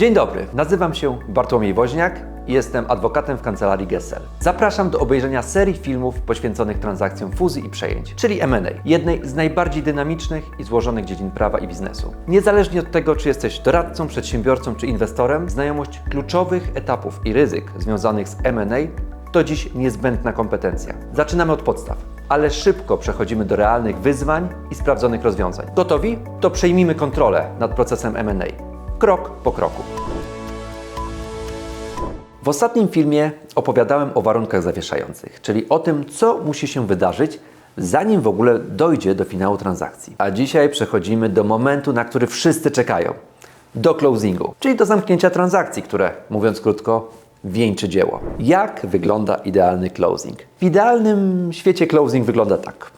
Dzień dobry, nazywam się Bartłomiej Woźniak i jestem adwokatem w kancelarii Gesell. Zapraszam do obejrzenia serii filmów poświęconych transakcjom fuzji i przejęć, czyli M&A, jednej z najbardziej dynamicznych i złożonych dziedzin prawa i biznesu. Niezależnie od tego, czy jesteś doradcą, przedsiębiorcą czy inwestorem, znajomość kluczowych etapów i ryzyk związanych z M&A to dziś niezbędna kompetencja. Zaczynamy od podstaw, ale szybko przechodzimy do realnych wyzwań i sprawdzonych rozwiązań. Gotowi? To przejmijmy kontrolę nad procesem M&A. Krok po kroku. W ostatnim filmie opowiadałem o warunkach zawieszających, czyli o tym, co musi się wydarzyć, zanim w ogóle dojdzie do finału transakcji. A dzisiaj przechodzimy do momentu, na który wszyscy czekają. Do closingu, czyli do zamknięcia transakcji, które, mówiąc krótko, wieńczy dzieło. Jak wygląda idealny closing? W idealnym świecie closing wygląda tak.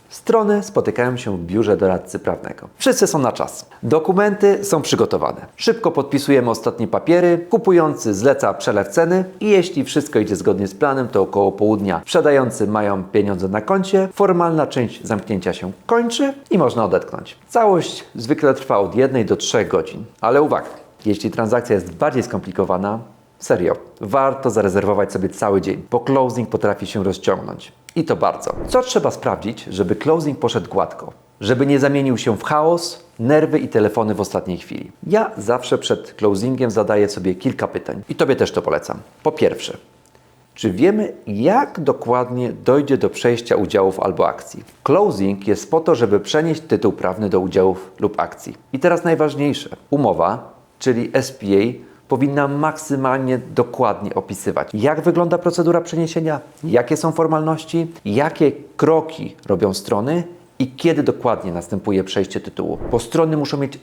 Strony spotykają się w biurze doradcy prawnego. Wszyscy są na czas. Dokumenty są przygotowane. Szybko podpisujemy ostatnie papiery, kupujący zleca przelew ceny i jeśli wszystko idzie zgodnie z planem, to około południa sprzedający mają pieniądze na koncie, formalna część zamknięcia się kończy i można odetchnąć. Całość zwykle trwa od 1 do 3 godzin. Ale uwaga, jeśli transakcja jest bardziej skomplikowana, serio, warto zarezerwować sobie cały dzień, bo closing potrafi się rozciągnąć. I to bardzo. Co trzeba sprawdzić, żeby closing poszedł gładko? Żeby nie zamienił się w chaos, nerwy i telefony w ostatniej chwili. Ja zawsze przed closingiem zadaję sobie kilka pytań. I Tobie też to polecam. Po pierwsze, czy wiemy, jak dokładnie dojdzie do przejścia udziałów albo akcji? Closing jest po to, żeby przenieść tytuł prawny do udziałów lub akcji. I teraz najważniejsze. Umowa, czyli SPA, powinna maksymalnie dokładnie opisywać, jak wygląda procedura przeniesienia, jakie są formalności, jakie kroki robią strony i kiedy dokładnie następuje przejście tytułu. Bo strony muszą mieć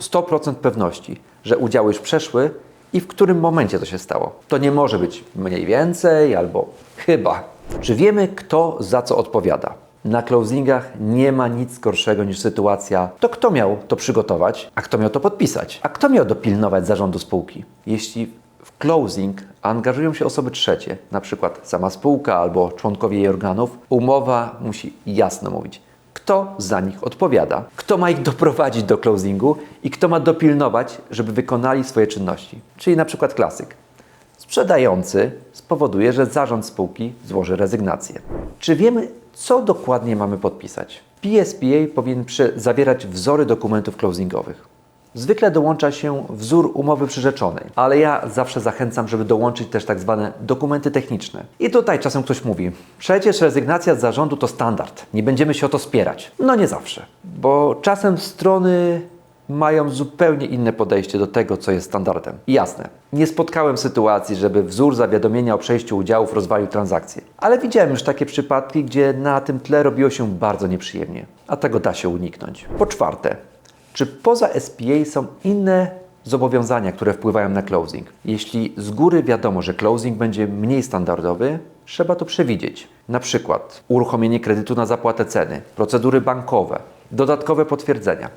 100% pewności, że udziały już przeszły i w którym momencie to się stało. To nie może być mniej więcej albo chyba. Czy wiemy, kto za co odpowiada? Na closingach nie ma nic gorszego niż sytuacja, to kto miał to przygotować, a kto miał to podpisać, a kto miał dopilnować zarządu spółki. Jeśli w closing angażują się osoby trzecie, na przykład sama spółka albo członkowie jej organów, umowa musi jasno mówić, kto za nich odpowiada, kto ma ich doprowadzić do closingu i kto ma dopilnować, żeby wykonali swoje czynności. Czyli na przykład klasyk. Sprzedający spowoduje, że zarząd spółki złoży rezygnację. Czy wiemy, co dokładnie mamy podpisać? PSPA powinien zawierać wzory dokumentów closingowych. Zwykle dołącza się wzór umowy przyrzeczonej, ale ja zawsze zachęcam, żeby dołączyć też tak zwane dokumenty techniczne. I tutaj czasem ktoś mówi, przecież rezygnacja z zarządu to standard, nie będziemy się o to spierać. No nie zawsze, bo czasem strony mają zupełnie inne podejście do tego, co jest standardem. I jasne, nie spotkałem sytuacji, żeby wzór zawiadomienia o przejściu udziałów rozwalił transakcję. Ale widziałem już takie przypadki, gdzie na tym tle robiło się bardzo nieprzyjemnie, a tego da się uniknąć. Po czwarte, czy poza SPA są inne zobowiązania, które wpływają na closing? Jeśli z góry wiadomo, że closing będzie mniej standardowy, trzeba to przewidzieć. Na przykład uruchomienie kredytu na zapłatę ceny, procedury bankowe, dodatkowe potwierdzenia.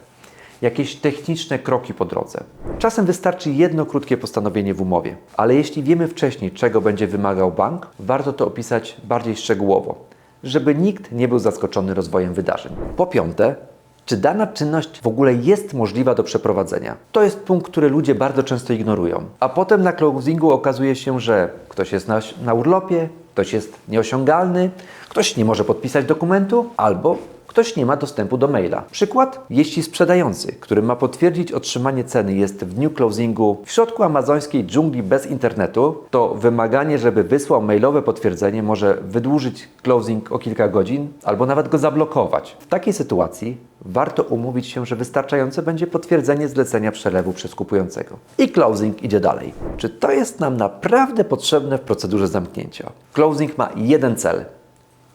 Jakieś techniczne kroki po drodze. Czasem wystarczy jedno krótkie postanowienie w umowie, ale jeśli wiemy wcześniej, czego będzie wymagał bank, warto to opisać bardziej szczegółowo, żeby nikt nie był zaskoczony rozwojem wydarzeń. Po piąte, czy dana czynność w ogóle jest możliwa do przeprowadzenia? To jest punkt, który ludzie bardzo często ignorują. A potem na closingu okazuje się, że ktoś jest na urlopie, ktoś jest nieosiągalny, ktoś nie może podpisać dokumentu, albo ktoś nie ma dostępu do maila. Przykład? Jeśli sprzedający, który ma potwierdzić otrzymanie ceny, jest w dniu closingu w środku amazońskiej dżungli bez internetu, to wymaganie, żeby wysłał mailowe potwierdzenie, może wydłużyć closing o kilka godzin albo nawet go zablokować. W takiej sytuacji warto umówić się, że wystarczające będzie potwierdzenie zlecenia przelewu przez kupującego. I closing idzie dalej. Czy to jest nam naprawdę potrzebne w procedurze zamknięcia? Closing ma jeden cel.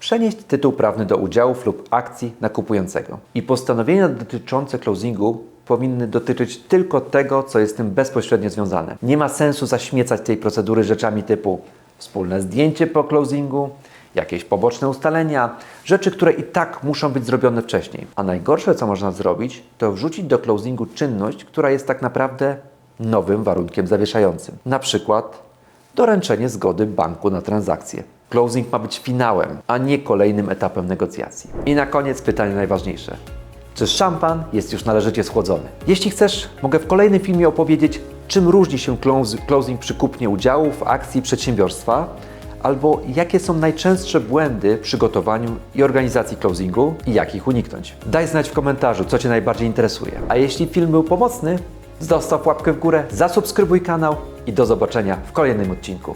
Przenieść tytuł prawny do udziałów lub akcji na kupującego. I postanowienia dotyczące closingu powinny dotyczyć tylko tego, co jest z tym bezpośrednio związane. Nie ma sensu zaśmiecać tej procedury rzeczami typu wspólne zdjęcie po closingu, jakieś poboczne ustalenia, rzeczy, które i tak muszą być zrobione wcześniej. A najgorsze, co można zrobić, to wrzucić do closingu czynność, która jest tak naprawdę nowym warunkiem zawieszającym. Na przykład doręczenie zgody banku na transakcję. Closing ma być finałem, a nie kolejnym etapem negocjacji. I na koniec pytanie najważniejsze. Czy szampan jest już należycie schłodzony? Jeśli chcesz, mogę w kolejnym filmie opowiedzieć, czym różni się closing przy kupnie udziałów, akcji przedsiębiorstwa, albo jakie są najczęstsze błędy w przygotowaniu i organizacji closingu i jak ich uniknąć. Daj znać w komentarzu, co Cię najbardziej interesuje. A jeśli film był pomocny, zostaw łapkę w górę, zasubskrybuj kanał i do zobaczenia w kolejnym odcinku.